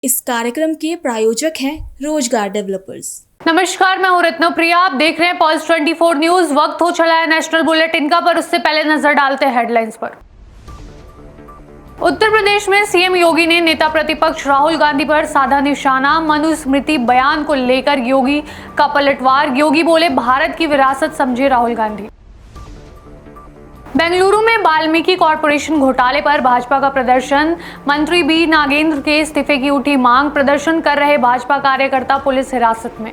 इस कार्यक्रम के प्रायोजक हैं रोजगार डेवलपर्स। नमस्कार, मैं हूं रत्नप्रिया। आप देख रहे हैं पल्स 24 न्यूज। वक्त हो चला है नेशनल बुलेटिन का, पर उससे पहले नजर डालते हैं हेडलाइंस पर। उत्तर प्रदेश में सीएम योगी ने नेता प्रतिपक्ष राहुल गांधी पर साधा निशाना। मनुस्मृति बयान को लेकर योगी का पलटवार। योगी बोले, भारत की विरासत समझे राहुल गांधी। बेंगलुरु में वाल्मीकि कॉरपोरेशन घोटाले पर भाजपा का प्रदर्शन। मंत्री बी नागेंद्र के इस्तीफे की उठी मांग। प्रदर्शन कर रहे भाजपा कार्यकर्ता पुलिस हिरासत में।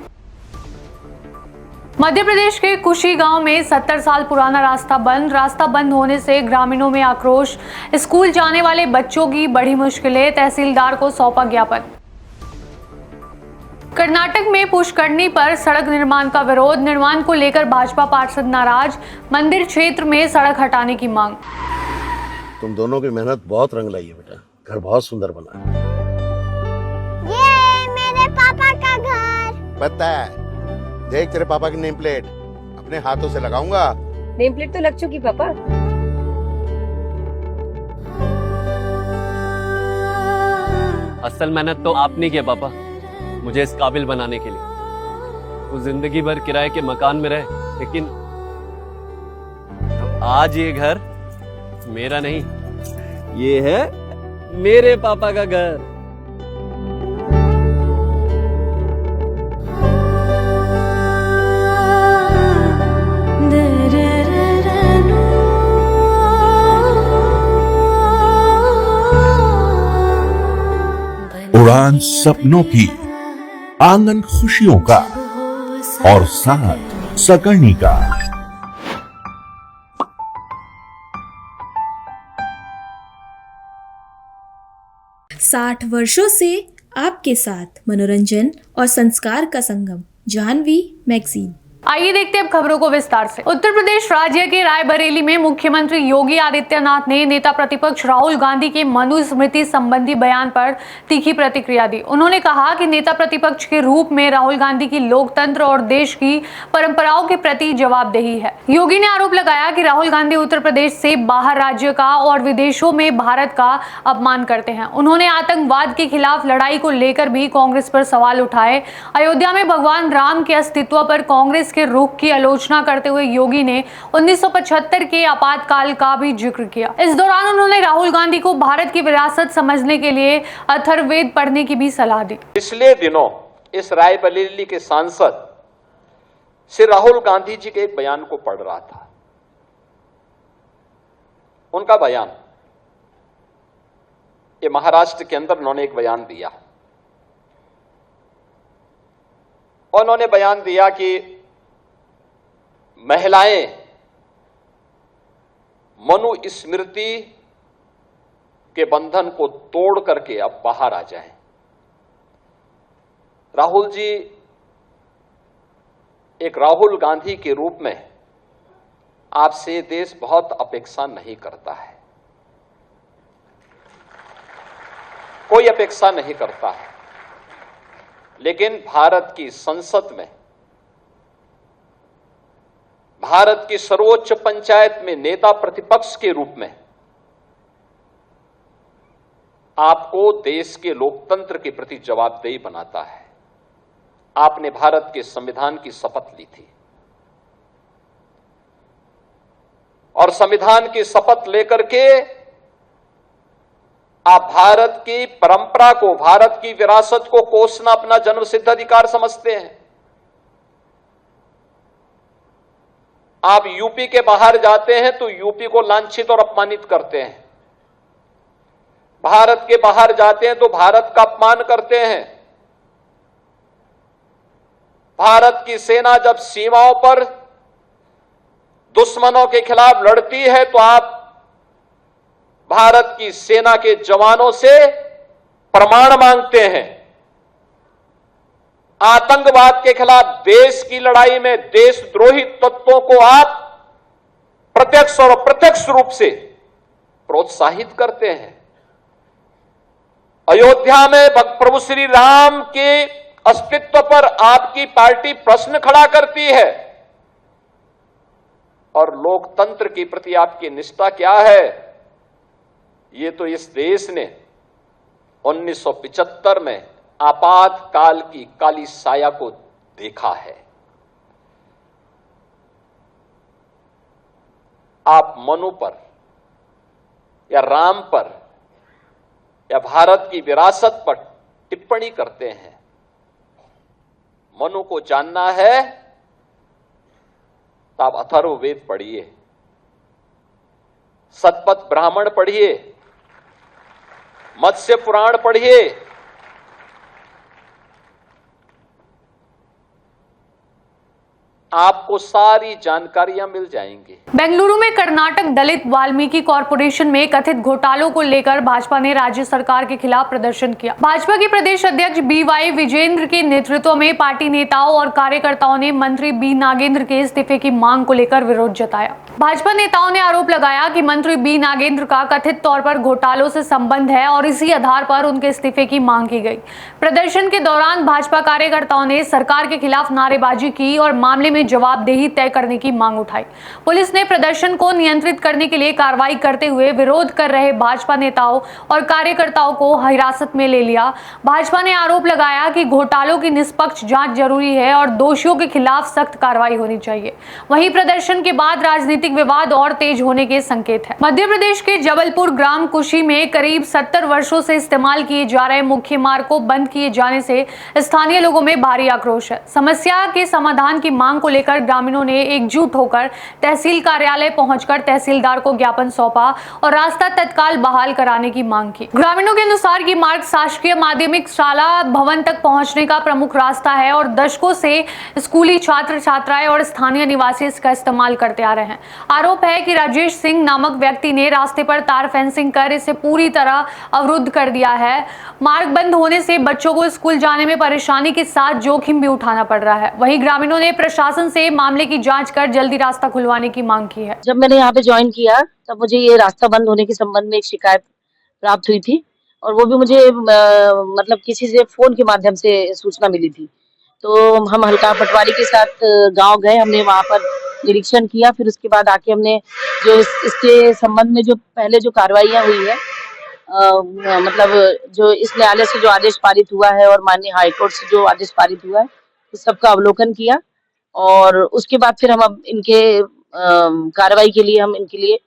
मध्य प्रदेश के कुशी गांव में 70 साल पुराना रास्ता बंद। रास्ता बंद होने से ग्रामीणों में आक्रोश। स्कूल जाने वाले बच्चों की बड़ी मुश्किलें। तहसीलदार को सौंपा ज्ञापन। कर्नाटक में पुष्करनी पर सड़क निर्माण का विरोध। निर्माण को लेकर भाजपा पार्षद नाराज। मंदिर क्षेत्र में सड़क हटाने की मांग। तुम दोनों की मेहनत बहुत रंग लाई है बेटा, घर बहुत सुंदर बना है। ये मेरे पापा का घर। पता है, देख तेरे पापा की नेम प्लेट अपने हाथों से लगाऊंगा। नेम प्लेट तो लग चुकी पापा। असल मेहनत तो आपने किया पापा, मुझे इस काबिल बनाने के लिए। वो जिंदगी भर किराए के मकान में रहे, लेकिन तो आज ये घर मेरा नहीं, ये है मेरे पापा का घर। उड़ान सपनों की, आंगन खुशियों का और साथ सकर्णी का। साठ वर्षों से आपके साथ मनोरंजन और संस्कार का संगम, जाह्नवी मैगजीन। आइए देखते हैं अब खबरों को विस्तार से। उत्तर प्रदेश राज्य के रायबरेली में मुख्यमंत्री योगी आदित्यनाथ ने नेता प्रतिपक्ष राहुल गांधी के मनुस्मृति संबंधी बयान पर तीखी प्रतिक्रिया दी। उन्होंने कहा कि नेता प्रतिपक्ष के रूप में राहुल गांधी की लोकतंत्र और देश की परंपराओं के प्रति जवाबदेही है। योगी ने आरोप लगाया कि राहुल गांधी उत्तर प्रदेश से बाहर राज्य का और विदेशों में भारत का अपमान करते हैं। उन्होंने आतंकवाद के खिलाफ लड़ाई को लेकर भी कांग्रेस पर सवाल उठाए। अयोध्या में भगवान राम के अस्तित्व पर कांग्रेस के रुख की आलोचना करते हुए योगी ने 1975 के आपातकाल का भी जिक्र किया। इस दौरान उन्होंने राहुल गांधी को भारत की विरासत समझने के लिए अथर्ववेद पढ़ने की भी सलाह दी। पिछले दिनों इस रायबरेली के सांसद से राहुल गांधी जी के एक बयान को पढ़ रहा था। उनका बयान, ये महाराष्ट्र के अंदर उन्होंने एक बयान दिया। उन्होंने बयान दिया कि महिलाएं मनुस्मृति के बंधन को तोड़ करके अब बाहर आ जाएं। राहुल जी एक राहुल गांधी के रूप में आपसे देश बहुत अपेक्षा नहीं करता है, कोई अपेक्षा नहीं करता है, लेकिन भारत की संसद में, भारत की सर्वोच्च पंचायत में नेता प्रतिपक्ष के रूप में आपको देश के लोकतंत्र के प्रति जवाबदेही बनाता है। आपने भारत के संविधान की शपथ ली थी और संविधान की शपथ लेकर के आप भारत की परंपरा को, भारत की विरासत को कोसना अपना जन्मसिद्ध अधिकार समझते हैं। आप यूपी के बाहर जाते हैं तो यूपी को लांछित और अपमानित करते हैं। भारत के बाहर जाते हैं तो भारत का अपमान करते हैं। भारत की सेना जब सीमाओं पर दुश्मनों के खिलाफ लड़ती है तो आप भारत की सेना के जवानों से प्रमाण मांगते हैं। आतंकवाद के खिलाफ देश की लड़ाई में देशद्रोही तत्वों को आप प्रत्यक्ष और अप्रत्यक्ष रूप से प्रोत्साहित करते हैं। अयोध्या में प्रभु श्री राम के अस्तित्व पर आपकी पार्टी प्रश्न खड़ा करती है और लोकतंत्र के प्रति आपकी निष्ठा क्या है, ये तो इस देश ने 1975 में आपातकाल की काली साया को देखा है। आप मनु पर या राम पर या भारत की विरासत पर टिप्पणी करते हैं। मनु को जानना है तो आप अथर्ववेद पढ़िए, सतपथ ब्राह्मण पढ़िए, मत्स्य पुराण पढ़िए। आपको सारी जानकारियां मिल जाएंगी। बेंगलुरु में कर्नाटक दलित वाल्मीकि कॉरपोरेशन में कथित घोटालों को लेकर भाजपा ने राज्य सरकार के खिलाफ प्रदर्शन किया। भाजपा के प्रदेश अध्यक्ष BY विजेंद्र के नेतृत्व में पार्टी नेताओं और कार्यकर्ताओं ने मंत्री B नागेंद्र के इस्तीफे की मांग को लेकर विरोध जताया। भाजपा नेताओं ने आरोप लगाया कि मंत्री B नागेंद्र का कथित तौर पर घोटालों से संबंध है और इसी आधार पर उनके इस्तीफे की मांग की गई। प्रदर्शन के दौरान भाजपा कार्यकर्ताओं ने सरकार के खिलाफ नारेबाजी की और मामले में जवाबदेही तय करने की मांग उठाई। पुलिस ने प्रदर्शन को नियंत्रित करने के लिए कार्रवाई करते हुए विरोध कर रहे भाजपा नेताओं और कार्यकर्ताओं को हिरासत में ले लिया। भाजपा ने आरोप लगाया कि घोटालों की निष्पक्ष जांच जरूरी है और दोषियों के खिलाफ सख्त कार्रवाई होनी चाहिए। वहीं प्रदर्शन के बाद राजनीतिक विवाद और तेज होने के संकेत है। मध्य प्रदेश के जबलपुर ग्राम कुशी में करीब 70 वर्षों से इस्तेमाल किए जा रहे मुख्य मार्ग को बंद किए जाने से स्थानीय लोगों में भारी आक्रोश है। समस्या के समाधान की मांग को लेकर ग्रामीणों ने एकजुट होकर तहसील कार्यालय पहुंचकर तहसीलदार को ज्ञापन सौंपा और रास्ता तत्काल बहाल कराने की मांग की। ग्रामीणों के अनुसार ये मार्ग शासकीय माध्यमिक शाला भवन तक पहुंचने का प्रमुख रास्ता है और दशकों से स्कूली छात्र छात्राएं और स्थानीय निवासी इसका इस्तेमाल करते आ रहे हैं। आरोप है कि राजेश सिंह नामक व्यक्ति ने रास्ते पर तार फेंसिंग कर इसे पूरी तरह अवरुद्ध कर दिया है। मार्ग बंद होने से बच्चों को स्कूल जाने में परेशानी के साथ जोखिम भी उठाना पड़ रहा है। वहीं ग्रामीणों ने प्रशासन से मामले की जांच कर जल्दी रास्ता खुलवाने की मांग की है। जब मैंने यहाँ पे ज्वाइन किया तब मुझे ये रास्ता बंद होने के संबंध में एक शिकायत प्राप्त हुई थी और वो भी मुझे मतलब किसी से फोन के माध्यम से सूचना मिली थी। तो हम हल्का पटवारी के साथ गांव गए, हमने वहां पर निरीक्षण किया। फिर उसके बाद आके हमने जो इसके संबंध में जो पहले जो कार्रवाइयां हुई है मतलब जो इस न्यायालय से जो आदेश पारित हुआ है और माननीय हाईकोर्ट से जो आदेश पारित हुआ है उस सबका अवलोकन किया और उसके बाद फिर हम अब इनके कार्रवाई के लिए हम इनके लिए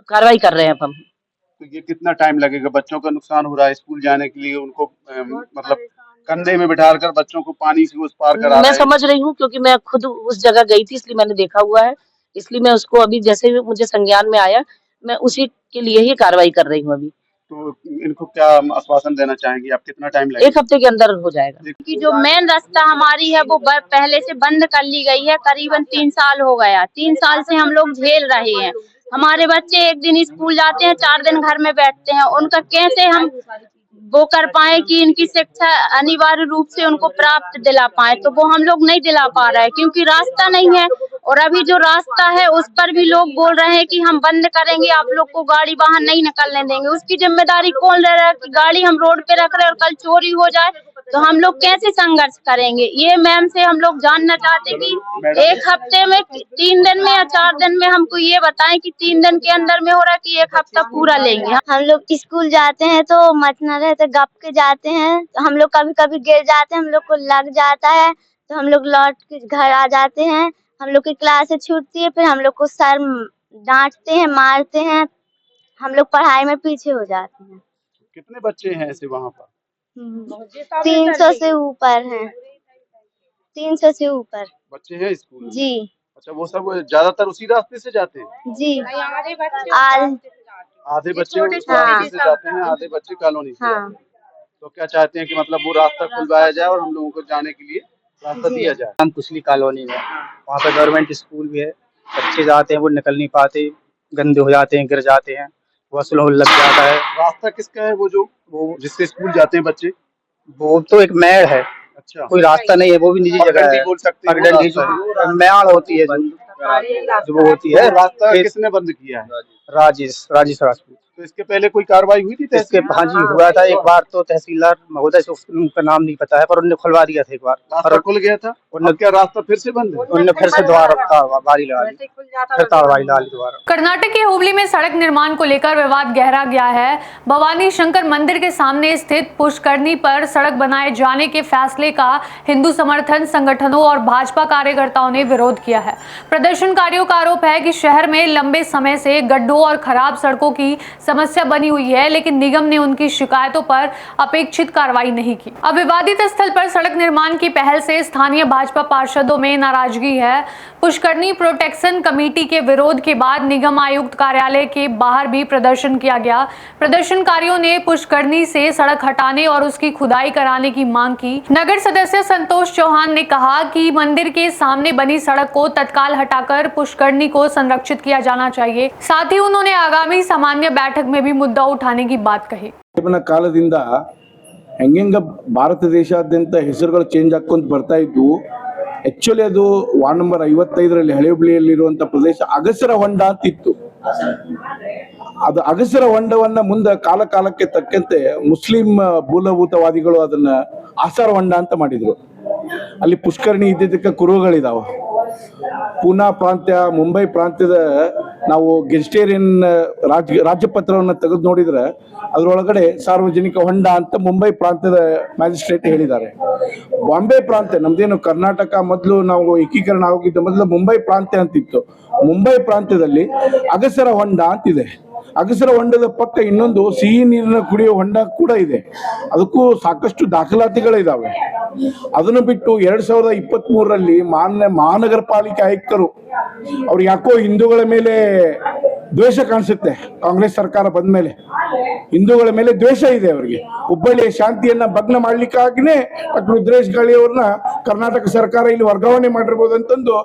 कार्रवाई कर रहे हैं। अब हम तो ये कितना टाइम लगेगा? बच्चों का नुकसान हो रहा है स्कूल जाने के लिए, उनको मतलब कंधे में बिठाकर बच्चों को पानी से उस पार करा मैं समझ रही हूँ क्योंकि मैं खुद उस जगह गई थी इसलिए मैंने देखा हुआ है। इसलिए मैं उसको अभी जैसे भी मुझे संज्ञान में आया मैं उसी के लिए ही कार्रवाई कर रही हूँ अभी। तो इनको क्या आश्वासन देना चाहेंगी आप? कितना टाइम लगेगा? 1 हफ्ते के अंदर हो जाएगा। कि जो मेन रास्ता हमारी है वो पहले से बंद कर ली गई है। करीबन 3 साल हो गया। 3 साल से हम लोग झेल रहे हैं। हमारे बच्चे एक दिन स्कूल जाते हैं, 4 दिन घर में बैठते हैं। उनका कैसे हम वो कर पाए कि इनकी शिक्षा अनिवार्य रूप से उनको प्राप्त दिला पाए, तो वो हम लोग नहीं दिला पा रहे हैं क्योंकि रास्ता नहीं है। और अभी जो रास्ता है उस पर भी लोग बोल रहे हैं कि हम बंद करेंगे, आप लोग को गाड़ी बाहर नहीं निकलने देंगे। उसकी जिम्मेदारी कौन ले रहा है कि गाड़ी हम रोड पे रख रहे हैं और कल चोरी हो जाए तो हम लोग कैसे संघर्ष करेंगे? ये मैम से हम लोग जानना चाहते कि 1 हफ्ते में, 3 दिन में या 4 दिन में हमको ये बताएं कि 3 दिन के अंदर में हो रहा है कि 1 हफ्ता पूरा लेंगे। हम लोग स्कूल जाते हैं तो मत न रहते गप के जाते हैं, तो हम लोग कभी कभी गिर जाते हैं, हम लोग को लग जाता है तो हम लोग लौट के घर आ जाते हैं। हम लोग की क्लास छूटती है, फिर हम लोग को सर डांटते हैं, मारते हैं, हम लोग पढ़ाई में पीछे हो जाते हैं। कितने बच्चे हैं ऐसे वहाँ पर? 300 से ऊपर हैं। 300 से ऊपर बच्चे हैं स्कूल में? जी। अच्छा, वो सब ज्यादातर उसी रास्ते से जाते हैं? जी। आधे बच्चे उस रास्ते से जाते हैं, आधे बच्चे कॉलोनी से जाते हैं। तो क्या चाहते हैं कि मतलब वो रास्ता खुलवाया जाए और हम लोगों को जाने के लिए रास्ता दिया जाए? हम कुशली कॉलोनी में, वहाँ पे गवर्नमेंट स्कूल भी है। बच्चे जाते हैं वो निकल नहीं पाते, गंदे हो जाते हैं, गिर जाते हैं, वसूल लग जाता है। रास्ता किसका है? वो जिससे स्कूल जाते हैं बच्चे? वो तो एक मेड़ है। अच्छा, कोई रास्ता नहीं है, वो भी निजी जगह है। बोल सकते हैं मैड़ होती है जो वो होती है। रास्ता किसने बंद किया है? राजेश राजपूत। तो इसके पहले कोई कार्रवाई हुई थी? इसके हाँ जी हुआ था एक बार, तो तहसीलदार महोदय से उनका नाम नहीं पता है, पर उन्होंने खुलवा दिया था एक बार। रास्ता खुल गया था? अब क्या रास्ता फिर से बंद है? उन्होंने फिर से दोबारा बारी लगा दी, फिर तारवाई लगा ली दोबारा। कर्नाटक के हुबली में सड़क निर्माण को लेकर विवाद गहरा गया है। भवानी शंकर मंदिर के सामने स्थित पुष्करणी पर सड़क बनाए जाने के फैसले का हिंदू समर्थन संगठनों और भाजपा कार्यकर्ताओं ने विरोध किया है। प्रदर्शनकारियों का आरोप है कि शहर में लंबे समय से गड्ढों और खराब सड़कों की समस्या बनी हुई है, लेकिन निगम ने उनकी शिकायतों पर अपेक्षित कार्रवाई नहीं की। अब विवादित स्थल पर सड़क निर्माण की पहल से स्थानीय भाजपा पार्षदों में नाराजगी है। पुष्करणी प्रोटेक्शन कमेटी के विरोध के बाद निगम आयुक्त कार्यालय के बाहर भी प्रदर्शन किया गया। प्रदर्शनकारियों ने पुष्करणी से सड़क हटाने और उसकी खुदाई कराने की मांग की। नगर सदस्य संतोष चौहान ने कहा कि मंदिर के सामने बनी सड़क को तत्काल हटाकर पुष्करणी को संरक्षित किया जाना चाहिए। साथ ही उन्होंने आगामी सामान्य बैठक में भी मुद्दा उठाने की बात कही। ಕಾಲದಿಂದ ಹೆಂಗೆಂಗ ಭಾರತ ದೇಶಾದ್ಯಂತ ಹೆಸರುಗಳು ಚೇಂಜ್ ಆಕ್ಕೊಂತ ಬರ್ತಾ ಇದ್ವು. ಆಕ್ಚುಲಿ ಅದು ವಾರ್ಡ್ ನಂಬರ್ 55ರಲ್ಲಿ ಹಳೆ ಹುಬ್ಳಿಯಲ್ಲಿರುವಂತ ಪ್ರದೇಶ ಅಗಸರ ಹೊಂಡ ಅಂತಿತ್ತು. ಅದು ಅಗಸರ ಹೊಂಡವನ್ನ ಮುಂದೆ ಕಾಲ ಕಾಲಕ್ಕೆ ತಕ್ಕಂತೆ ಮುಸ್ಲಿಂ ಮೂಲಭೂತವಾದಿಗಳು ಅದನ್ನ ಆಸಾರ ಹೊಂಡ ಅಂತ ಮಾಡಿದ್ರು. ಅಲ್ಲಿ ಪುಷ್ಕರಣಿ ಇದ್ದಿದ್ದಕ್ಕೆ ಕುರುಹುಗಳಿದಾವ. ಪೂನಾ ಪ್ರಾಂತ್ಯ, ಮುಂಬೈ ಪ್ರಾಂತ್ಯದ ನಾವು ಗೆಜಿಟೇರಿಯನ್ ರಾಜ್ಯಪತ್ರವನ್ನು ತೆಗೆದು ನೋಡಿದ್ರೆ ಅದರೊಳಗಡೆ ಸಾರ್ವಜನಿಕ ಹೊಂಡ ಅಂತ ಮುಂಬೈ ಪ್ರಾಂತ್ಯದ ಮ್ಯಾಜಿಸ್ಟ್ರೇಟ್ ಹೇಳಿದ್ದಾರೆ. ಬಾಂಬೆ ಪ್ರಾಂತ್ಯ, ನಮ್ದೇನು ಕರ್ನಾಟಕ ಮೊದಲು ನಾವು ಏಕೀಕರಣ ಆಗೋಗಿದ್ದ ಮೊದಲು ಮುಂಬೈ ಪ್ರಾಂತ್ಯ ಅಂತಿತ್ತು. ಮುಂಬೈ ಪ್ರಾಂತ್ಯದಲ್ಲಿ ಅಗಸರ ಹೊಂಡ ಅಂತಿದೆ. ಅಗಸರ ಹೊಂಡದ ಪಕ್ಕ ಇನ್ನೊಂದು ಸಿಹಿ ನೀರಿನ ಕುಡಿಯುವ ಹೊಂಡ ಕೂಡ ಇದೆ. ಅದಕ್ಕೂ ಸಾಕಷ್ಟು ದಾಖಲಾತಿಗಳಿದಾವೆ. ಅದನ್ನು ಬಿಟ್ಟು 2023ರಲ್ಲಿ ಮಹಾನಗರ ಪಾಲಿಕೆ ಆಯುಕ್ತರು ಅವ್ರು ಯಾಕೋ ಹಿಂದೂಗಳ ಮೇಲೆ ದ್ವೇಷ ಕಾಣಿಸುತ್ತೆ. ಕಾಂಗ್ರೆಸ್ ಸರ್ಕಾರ ಬಂದ ಮೇಲೆ ಹಿಂದೂಗಳ ಮೇಲೆ ದ್ವೇಷ ಇದೆ ಅವರಿಗೆ. ಹುಬ್ಬಳ್ಳಿಯ ಶಾಂತಿಯನ್ನ ಭಗ್ನ ಮಾಡ್ಲಿಕ್ಕಾಗಿನೇ ಡಾಕ್ಟರ್ ರುದ್ರೇಶ್ ಗಾಳಿ ಅವ್ರನ್ನ ಕರ್ನಾಟಕ ಸರ್ಕಾರ ಇಲ್ಲಿ ವರ್ಗಾವಣೆ ಮಾಡಿರ್ಬೋದು ಅಂತಂದು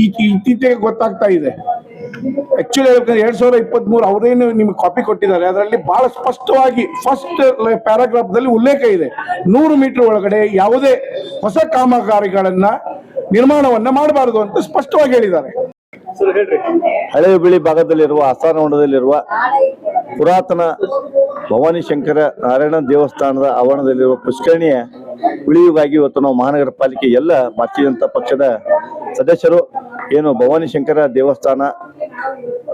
ಇತ್ತೀಚೆಗೆ ಗೊತ್ತಾಗ್ತಾ ಇದೆ. ಆಕ್ಚುಲಿ 2023 ಅವರೇನು ನಿಮ್ಗೆ ಕಾಪಿ ಕೊಟ್ಟಿದ್ದಾರೆ, ಅದರಲ್ಲಿ ಬಹಳ ಸ್ಪಷ್ಟವಾಗಿ ಫಸ್ಟ್ ಪ್ಯಾರಾಗ್ರಾಫ್ ದಲ್ಲಿ ಉಲ್ಲೇಖ ಇದೆ. 100 ಮೀಟರ್ ಒಳಗಡೆ ಯಾವುದೇ ಹೊಸ ಕಾಮಗಾರಿಗಳನ್ನ ನಿರ್ಮಾಣವನ್ನ ಮಾಡಬಾರದು ಅಂತ ಸ್ಪಷ್ಟವಾಗಿ ಹೇಳಿದ್ದಾರೆ. ಹಳೆ ಹುಬ್ಬಳ್ಳಿ ಭಾಗದಲ್ಲಿರುವ ಆಸಾರ ಹೊಂಡದಲ್ಲಿರುವ ಪುರಾತನ ಭವಾನಿ ಶಂಕರ ನಾರಾಯಣ ದೇವಸ್ಥಾನದ ಆವರಣದಲ್ಲಿರುವ ಪುಷ್ಕರಣಿಯ ಉಳಿವಿಗಾಗಿ ಇವತ್ತು ನಾವು ಮಹಾನಗರ ಪಾಲಿಕೆ ಎಲ್ಲ ಭಾರತೀಯ ಜನತಾ ಪಕ್ಷದ ಸದಸ್ಯರು ಏನು ಭವಾನಿ ಶಂಕರ ದೇವಸ್ಥಾನ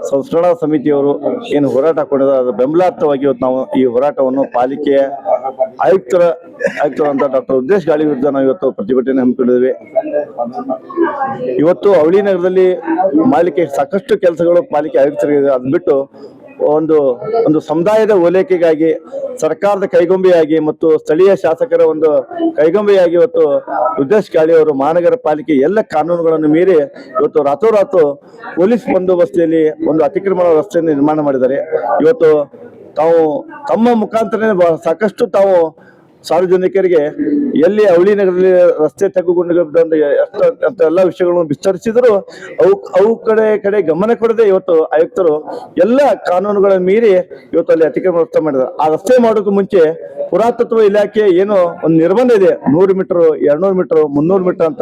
ಸಂಸ್ಕರಣಾ ಸಮಿತಿಯವರು ಏನು ಹೋರಾಟ ಹಾಕೊಂಡಿದ್ದಾರೆ, ಅದರ ಬೆಂಬಲಾರ್ಥವಾಗಿ ಇವತ್ತು ನಾವು ಈ ಹೋರಾಟವನ್ನು ಪಾಲಿಕೆಯ ಆಯುಕ್ತರಂತ ಡಾಕ್ಟರ್ ರುದ್ರೇಶ್ ಗಾಳಿ ವಿರುದ್ಧ ನಾವು ಇವತ್ತು ಪ್ರತಿಭಟನೆ ಹಮ್ಮಿಕೊಂಡಿದ್ದೇವೆ. ಇವತ್ತು ಅವಳಿ ನಗರದಲ್ಲಿ ಮಾಡಲಿಕ್ಕೆ ಸಾಕಷ್ಟು ಕೆಲಸಗಳು ಪಾಲಿಕೆ ಆಯುಕ್ತರಿಗೆ, ಅದನ್ನ ಬಿಟ್ಟು ಒಂದು ಸಮುದಾಯದ ಓಲೈಕೆಗಾಗಿ ಸರ್ಕಾರದ ಕೈಗೊಂಬೆಯಾಗಿ ಮತ್ತು ಸ್ಥಳೀಯ ಶಾಸಕರ ಒಂದು ಕೈಗೊಂಬೆಯಾಗಿ ಇವತ್ತು ರುದ್ರೇಶ್ ಗಾಳಿ ಅವರು ಮಹಾನಗರ ಪಾಲಿಕೆ ಎಲ್ಲ ಕಾನೂನುಗಳನ್ನು ಮೀರಿ ಇವತ್ತು ರಾತೋರಾತು ಪೊಲೀಸ್ ಬಂದೋಬಸ್ತಿಯಲ್ಲಿ ಒಂದು ಅತಿಕ್ರಮಣ ರಸ್ತೆಯನ್ನು ನಿರ್ಮಾಣ ಮಾಡಿದ್ದಾರೆ. ಇವತ್ತು ತಾವು ತಮ್ಮ ಮುಖಾಂತರ ಸಾಕಷ್ಟು ತಾವು ಸಾರ್ವಜನಿಕರಿಗೆ ಎಲ್ಲಿ ಅವಳಿ ನಗರದಲ್ಲಿ ರಸ್ತೆ ತೆಗೆದುಕೊಂಡು ಎಲ್ಲ ವಿಷಯಗಳನ್ನು ವಿಸ್ತರಿಸಿದ್ರು ಅವು ಕಡೆ ಗಮನ ಕೊಡದೆ ಇವತ್ತು ಆಯುಕ್ತರು ಎಲ್ಲ ಕಾನೂನುಗಳನ್ನು ಮೀರಿ ಇವತ್ತು ಅಲ್ಲಿ ಅತಿಕ್ರಮಣ ರಸ್ತೆ ಮಾಡಿದ್ದಾರೆ. ಆ ರಸ್ತೆ ಮಾಡೋಕೆ ಮುಂಚೆ ಪುರಾತತ್ವ ಇಲಾಖೆ ಏನು ಒಂದು ನಿರ್ಬಂಧ ಇದೆ, 100 मीटर 200 मीटर 300 मीटर ಅಂತ.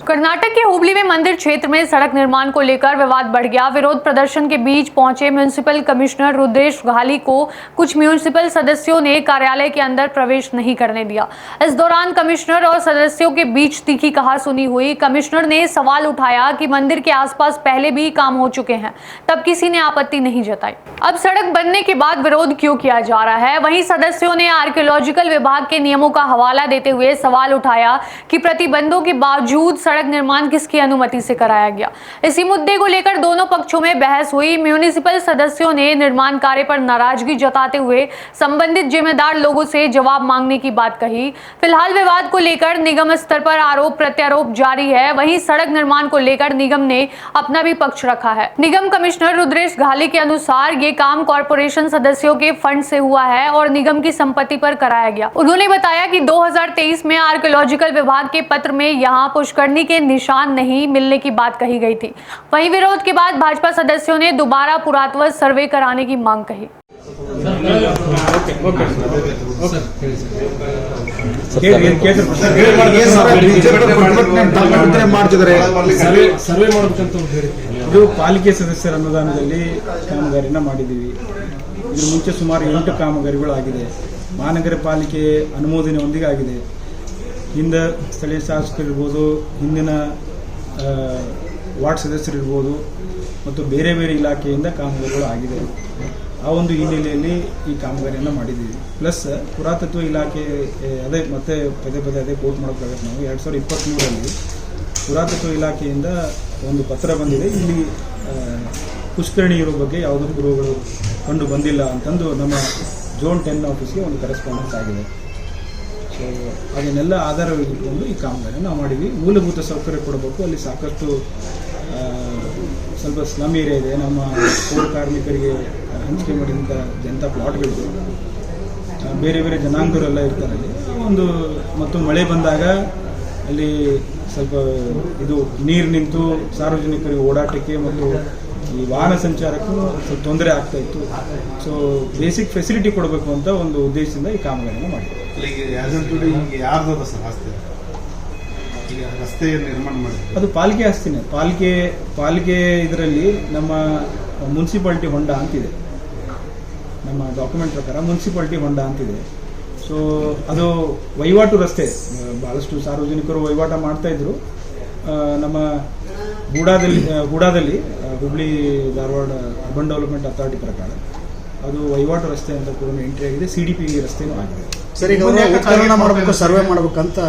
कर्नाटक के हुबली में मंदिर क्षेत्र में सड़क निर्माण को लेकर विवाद बढ़ गया। विरोध प्रदर्शन के बीच पहुंचे म्युनिसिपल कमिश्नर रुद्रेश घाली को कुछ म्युनिसिपल सदस्यों ने कार्यालय के अंदर प्रवेश नहीं करने दिया। इस दौरान कमिश्नर और सदस्यों के बीच तीखी कहासुनी हुई। कमिश्नर ने सवाल उठाया कि मंदिर के आसपास पहले भी काम हो चुके हैं, तब किसी ने आपत्ति नहीं जताई। अब सड़क बनने के बाद विरोध क्यों किया जा रहा है? वहीं सदस्यों ने आर्कियोलॉजिकल विभाग के नियमों का हवाला देते हुए सवाल उठाया कि प्रतिबंधों के बावजूद सड़क निर्माण किसकी अनुमति से कराया गया। इसी मुद्दे को लेकर दोनों पक्षों में बहस हुई। म्युनिसिपल सदस्यों ने निर्माण कार्य पर नाराजगी जताते हुए संबंधित जिम्मेदार लोगों से जवाब मांगने की बात कही। फिलहाल विवाद को लेकर निगम स्तर पर आरोप प्रत्यारोप जारी है। वहीं सड़क निर्माण को लेकर निगम ने अपना भी पक्ष रखा है। निगम कमिश्नर रुद्रेश घाली के अनुसार ये काम कॉर्पोरेशन सदस्यों के फंड से हुआ है और निगम की संपत्ति पर कराया गया। उन्होंने बताया कि 2023 में आर्कियोलॉजिकल विभाग के पत्र में यहाँ पुष्करणी के निशान नहीं मिलने की बात कही गई थी। वहीं विरोध के बाद भाजपा सदस्यों ने दोबारा पुरातत्व सर्वे कराने की मांग कही। ಸರ್ವೆ ಮಾಡಬೇಕಂತ ಇದು ಪಾಲಿಕೆ ಸದಸ್ಯರ ಅನುದಾನದಲ್ಲಿ ಕಾಮಗಾರಿನ ಮಾಡಿದ್ದೀವಿ. ಇದ್ರ ಮುಂಚೆ ಸುಮಾರು 8 ಕಾಮಗಾರಿಗಳಾಗಿದೆ. ಮಹಾನಗರ ಪಾಲಿಕೆ ಅನುಮೋದನೆಯೊಂದಿಗೆ ಆಗಿದೆ. ಹಿಂದೆ ಸ್ಥಳೀಯ ಶಾಸಕರಿರ್ಬೋದು, ಹಿಂದಿನ ವಾರ್ಡ್ ಸದಸ್ಯರಿರ್ಬೋದು ಮತ್ತು ಬೇರೆ ಬೇರೆ ಇಲಾಖೆಯಿಂದ ಕಾಮಗಾರಿಗಳು ಆಗಿದೆ. ಆ ಒಂದು ಹಿನ್ನೆಲೆಯಲ್ಲಿ ಈ ಕಾಮಗಾರಿಯನ್ನು ಮಾಡಿದ್ದೀವಿ. ಪ್ಲಸ್ ಪುರಾತತ್ವ ಇಲಾಖೆ ಅದೇ ಮತ್ತೆ ಪದೇ ಪದೇ ಅದೇ ಕೋಟ್ ಮಾಡೋಕ್ಕಾಗತ್ತೆ. ನಾವು 2023ರಲ್ಲಿ ಪುರಾತತ್ವ ಇಲಾಖೆಯಿಂದ ಒಂದು ಪತ್ರ ಬಂದಿದೆ. ಇಲ್ಲಿ ಪುಷ್ಕರಣಿ ಇರೋ ಬಗ್ಗೆ ಯಾವುದೂ ಪುರಾವೆಗಳು ಕಂಡು ಬಂದಿಲ್ಲ ಅಂತಂದು ನಮ್ಮ ಝೋನ್ 10 ಆಫೀಸ್ಗೆ ಒಂದು ಕರೆಸ್ಪಾಂಡೆನ್ಸ್ ಆಗಿದೆ. ಸೊ ಅದನ್ನೆಲ್ಲ ಆಧಾರವಾಗಿಟ್ಕೊಂಡು ಈ ಕಾಮಗಾರಿಯನ್ನು ನಾವು ಮಾಡಿದ್ವಿ. ಮೂಲಭೂತ ಸೌಕರ್ಯ ಕೊಡಬೇಕು. ಅಲ್ಲಿ ಸಾಕಷ್ಟು ಸ್ವಲ್ಪ ಸ್ಲಮ್ ಏರಿಯಾ ಇದೆ. ನಮ್ಮ ಪೌರ ಕಾರ್ಮಿಕರಿಗೆ ಹಂಚಿಕೆ ಮಾಡಿದಂಥ ಜನತಾ ಪ್ಲಾಟ್ಗಳಿದೆ. ಬೇರೆ ಬೇರೆ ಜನಾಂಗದವರೆಲ್ಲ ಇರ್ತಾರೆ ಅಲ್ಲಿ. ಒಂದು ಮತ್ತು ಮಳೆ ಬಂದಾಗ ಅಲ್ಲಿ ಸ್ವಲ್ಪ ಇದು ನೀರು ನಿಂತು ಸಾರ್ವಜನಿಕರಿಗೆ ಓಡಾಟಕ್ಕೆ ಮತ್ತು ಈ ವಾಹನ ಸಂಚಾರಕ್ಕೂ ಸ್ವಲ್ಪ ತೊಂದರೆ ಆಗ್ತಾ ಇತ್ತು. ಸೊ ಬೇಸಿಕ್ ಫೆಸಿಲಿಟಿ ಕೊಡಬೇಕು ಅಂತ ಒಂದು ಉದ್ದೇಶದಿಂದ ಈ ಕಾಮಗಾರಿಯನ್ನು ಮಾಡಿದ್ವಿ. ರಸ್ತೆ ನಿರ್ಮಾಣ ಮಾಡಿ ಅದು ಪಾಲಿಕೆ ಆಸ್ತಿನೇ. ಪಾಲಿಕೆ ಇದರಲ್ಲಿ ನಮ್ಮ ಮುನ್ಸಿಪಾಲಿಟಿ ಹೊಂಡ ಅಂತಿದೆ. ನಮ್ಮ ಡಾಕ್ಯುಮೆಂಟ್ ಪ್ರಕಾರ ಮುನ್ಸಿಪಾಲಿಟಿ ಹೊಂಡ ಅಂತಿದೆ. ಸೊ ಅದು ವಹಿವಾಟು ರಸ್ತೆ. ಭಾಳಷ್ಟು ಸಾರ್ವಜನಿಕರು ವಹಿವಾಟ ಮಾಡ್ತಾ ಇದ್ರು. ನಮ್ಮ ಗೂಡಾದಲ್ಲಿ Hubli Dharwad urban development authority ಪ್ರಕಾರ ಅದು ವಹಿವಾಟು ರಸ್ತೆ ಅಂತ ಕೂಡ ಎಂಟ್ರಿ ಆಗಿದೆ. CDP ರಸ್ತೆನೂ ಆಗಿದೆ. ಸರಿ, ಮಾಡಬೇಕು, ಸರ್ವೆ ಮಾಡಬೇಕಂತ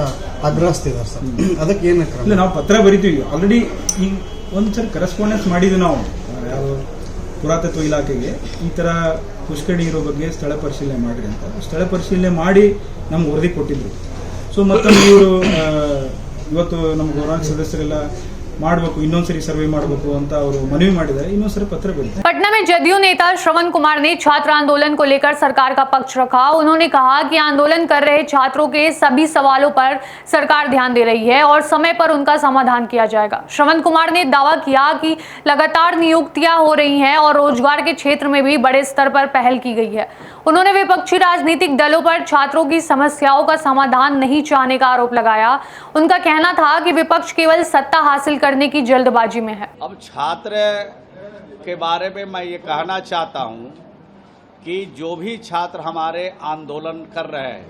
ಆಗ್ರಹಿಸ್ತಿದ್ದಾರೆ ಸರ್. ಅದಕ್ಕೆ ಏನು ಇಲ್ಲ, ನಾವು ಪತ್ರ ಬರಿತೀವಿ ಆಲ್ರೆಡಿ. ಈಗ ಒಂದ್ಸರಿ ಕರೆಸ್ಪಾಂಡೆನ್ಸ್ ಮಾಡಿದ್ವಿ ನಾವು ಯಾವ ಪುರಾತತ್ವ ಇಲಾಖೆಗೆ. ಈ ಥರ ಪುಷ್ಕರಣಿ ಇರೋ ಬಗ್ಗೆ ಸ್ಥಳ ಪರಿಶೀಲನೆ ಮಾಡಿರಿ ಅಂತ. ಸ್ಥಳ ಪರಿಶೀಲನೆ ಮಾಡಿ ನಮ್ಗೆ ವರದಿ ಕೊಟ್ಟಿದ್ರು. ಸೊ ಮತ್ತೊಂದು ಇವರು ಇವತ್ತು ನಮ್ಮ ಗೌರವಾನ್ವಿತ ಸದಸ್ಯರೆಲ್ಲ ಮಾಡಬೇಕು, ಇನ್ನೊಂದ್ಸರಿ ಸರ್ವೆ ಮಾಡಬೇಕು ಅಂತ ಅವರು ಮನವಿ ಮಾಡಿದ್ದಾರೆ. ಇನ್ನೊಂದ್ಸರಿ पत्र बरते। पटना में जदयू नेता श्रवण कुमार ने छात्र आंदोलन को लेकर सरकार का पक्ष रखा। उन्होंने कहा कि आंदोलन कर रहे छात्रों के सभी सवालों पर सरकार ध्यान दे रही है और समय पर उनका समाधान किया जाएगा। श्रवण कुमार ने दावा किया कि लगातार नियुक्तियां हो रही हैं और रोजगार के क्षेत्र में भी बड़े स्तर पर पहल की गई है। उन्होंने विपक्षी राजनीतिक दलों पर छात्रों की समस्याओं का समाधान नहीं चाहने का आरोप लगाया। उनका कहना था कि विपक्ष केवल सत्ता हासिल करने की जल्दबाजी में है। अब छात्र के बारे में मैं ये कहना चाहता हूँ कि जो भी छात्र हमारे आंदोलन कर रहे हैं,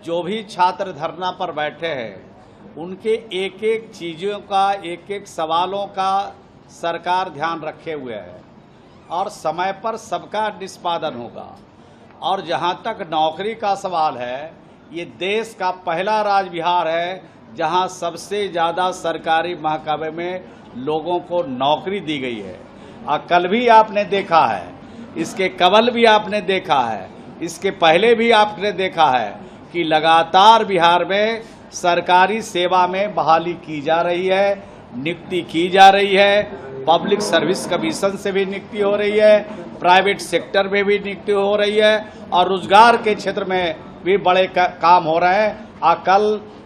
जो भी छात्र धरना पर बैठे हैं, उनके एक एक चीज़ों का, एक एक सवालों का सरकार ध्यान रखे हुए है और समय पर सबका निष्पादन होगा। और जहाँ तक नौकरी का सवाल है, ये देश का पहला राज्य बिहार है जहाँ सबसे ज़्यादा सरकारी महकमे में लोगों को नौकरी दी गई है। और कल भी आपने देखा है, इसके कबल भी आपने देखा है, इसके पहले भी आपने देखा है कि लगातार बिहार में सरकारी सेवा में बहाली की जा रही है, नियुक्ति की जा रही है। पब्लिक सर्विस कमीशन से भी नियुक्ति हो रही है, प्राइवेट सेक्टर में भी नियुक्ति हो रही है और रोजगार के क्षेत्र में भी बड़े काम हो रहे हैं। कल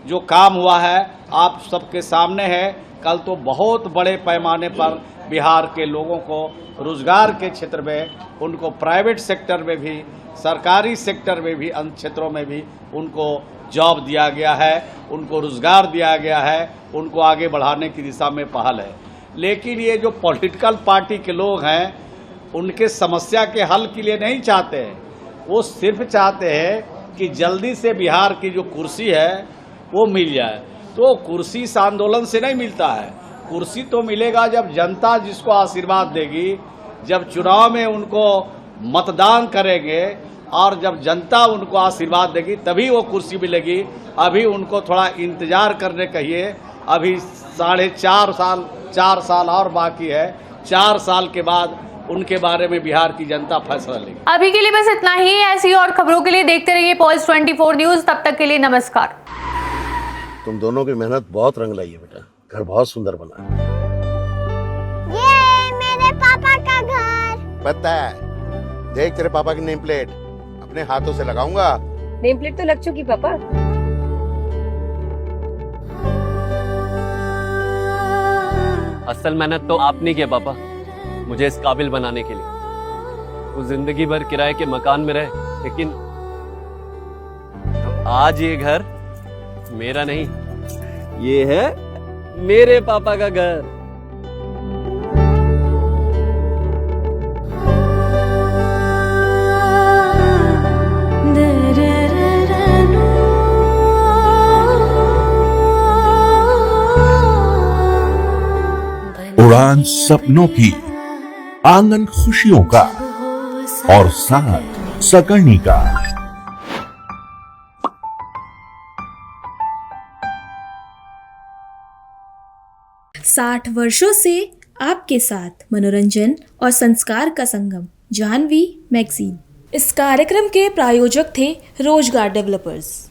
जो काम हुआ है आप सबके सामने है। कल तो बहुत बड़े पैमाने पर बिहार के लोगों को रोजगार के क्षेत्र में, उनको प्राइवेट सेक्टर में भी, सरकारी सेक्टर में भी, अन्य क्षेत्रों में भी उनको जॉब दिया गया है, उनको रोजगार दिया गया है, उनको आगे बढ़ाने की दिशा में पहल है। लेकिन ये जो पॉलिटिकल पार्टी के लोग हैं, उनके समस्या के हल के लिए नहीं चाहते हैं। वो सिर्फ चाहते हैं कि जल्दी से बिहार की जो कुर्सी है वो मिल जाए। तो कुर्सी इस आंदोलन से नहीं मिलता है। कुर्सी तो मिलेगा जब जनता जिसको आशीर्वाद देगी, जब चुनाव में उनको मतदान करेंगे और जब जनता उनको आशीर्वाद देगी तभी वो कुर्सी मिलेगी। अभी उनको थोड़ा इंतजार करने कहिए। अभी 4 साल और बाकी है। 4 साल के बाद उनके बारे में बिहार की जनता फैसला लेगी। अभी के लिए बस इतना ही। ऐसी और खबरों के लिए देखते रहिए पॉल्स 24 न्यूज। तब तक के लिए नमस्कार। तुम दोनों की मेहनत बहुत रंग लाई है बेटा। घर बहुत सुंदर बना है। ये मेरे पापा का घर। पता है, देख तेरे पापा की नेम प्लेट अपने हाथों से लगाऊंगा। नेम प्लेट तो लग चुकी पापा। असल मेहनत तो आपने की है पापा, मुझे इस काबिल बनाने के लिए। वो जिंदगी भर किराए के मकान में रहे, लेकिन आज ये घर मेरा नहीं, ये है मेरे पापा का घर। दुकान सपनों की, आंगन खुशियों का और साथ सकर्णी का। 60 वर्षों से आपके साथ मनोरंजन और संस्कार का संगम, जाह्नवी मैगजीन। इस कार्यक्रम के प्रायोजक थे रोजगार डेवलपर्स।